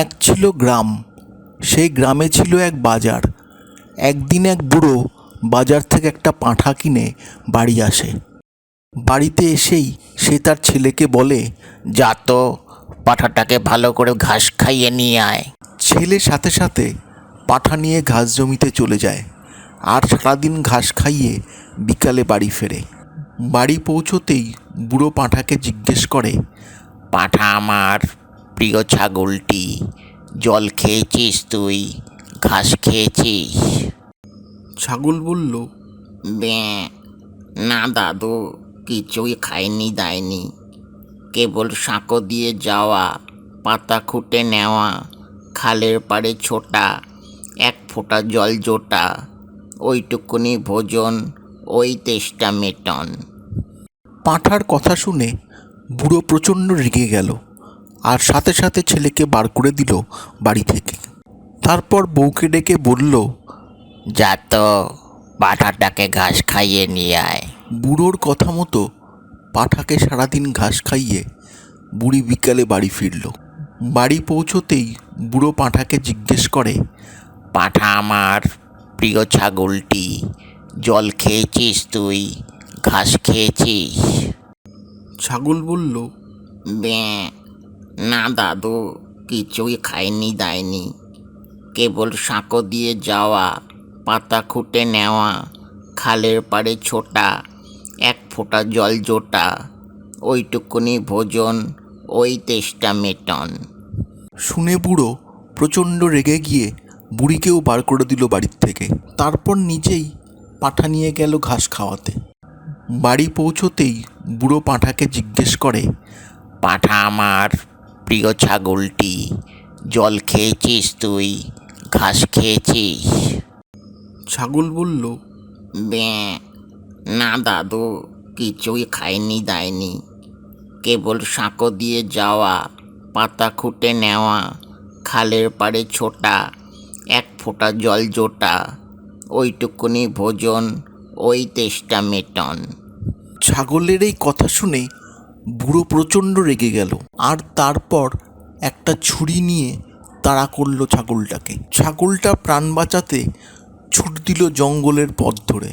এক ছিল গ্রাম। সেই গ্রামে ছিল এক বাজার। একদিন এক বুড়ো বাজার থেকে একটা পাঁঠা কিনে বাড়ি আসে। বাড়িতে এসেই সে তার ছেলেকে বলে, যা তো, পাঁঠাটাকে ভালো করে ঘাস খাইয়ে নিয়ে আয়। ছেলে সাথে সাথে পাঁঠা নিয়ে ঘাস জমিতে চলে যায় আর সারাদিন ঘাস খাইয়ে বিকালে বাড়ি ফেরে। বাড়ি পৌঁছতেই বুড়ো পাঁঠাকে জিজ্ঞেস করে, পাঁঠা আমার প্রিয় ছাগলটি, জল খেয়েছিস তুই, ঘাস খেয়েছিস? ছাগল বলল, ব্যাঁ, না দাদু, কিছুই খাইনি দেয়নি, কেবল সাঁকো দিয়ে যাওয়া, পাতা খুঁটে নেওয়া, খালের পাড়ে ছোটা, এক ফোঁটা জল জোটা, ওইটুকুনি ভোজন, ওই তেষ্টা মেটন। পাঁঠার কথা শুনে বুড়ো প্রচণ্ড রেগে গেল আর সাথে সাথে ছেলেকে বার করে দিল বাড়ি থেকে। তারপর বউকে ডেকে বলল, যা তো, পাঁঠাটাকে ঘাস খাইয়ে নিয়ে আয়। বুড়োর কথা মতো পাঁঠাকে সারাদিন ঘাস খাইয়ে বুড়ি বিকালে বাড়ি ফিরল। বাড়ি পৌঁছতেই বুড়ো পাঁঠাকে জিজ্ঞেস করে, পাঁঠা আমার প্রিয় ছাগলটি, জল খেয়েছিস তুই, ঘাস খেয়েছিস? ছাগল বলল, ব্যাঁ, না দাদু, কিছুই খাইনি দেয়নি, কেবল সাঁকো দিয়ে যাওয়া, পাতা খুঁটে নেওয়া, খালের পাড়ে ছোটা, এক ফোঁটা জল জোটা, ওইটুকুনি ভোজন, ওই তেষ্টা মেটন। শুনে বুড়ো প্রচণ্ড রেগে গিয়ে বুড়িকেও বার করে দিল বাড়ির থেকে। তারপর নিজেই পাঁঠা নিয়ে গেল ঘাস খাওয়াতে। বাড়ি পৌঁছতেই বুড়ো পাঁঠাকে জিজ্ঞেস করে, পাঁঠা আমার প্রিয় ছাগলটি, জল খেয়েছিস তুই, ঘাস খেয়েছিস? ছাগল বলল, ব্যাঁ, না দাদু, কিছুই খাইনি দেয়নি, কেবল সাঁকো দিয়ে যাওয়া, পাতা খুঁটে নেওয়া, খালের পাড়ে ছোটা, এক ফোঁটা জল জোটা, ওইটুকুনি ভোজন, ওই তেষ্টা মেটন। ছাগলের এই কথা শুনে বুড়ো প্রচণ্ড রেগে গেল আর তারপর একটা ছুরি নিয়ে তাড়া করলো ছাগলটাকে। ছাগলটা প্রাণ বাঁচাতে ছুট দিল জঙ্গলের পথ ধরে।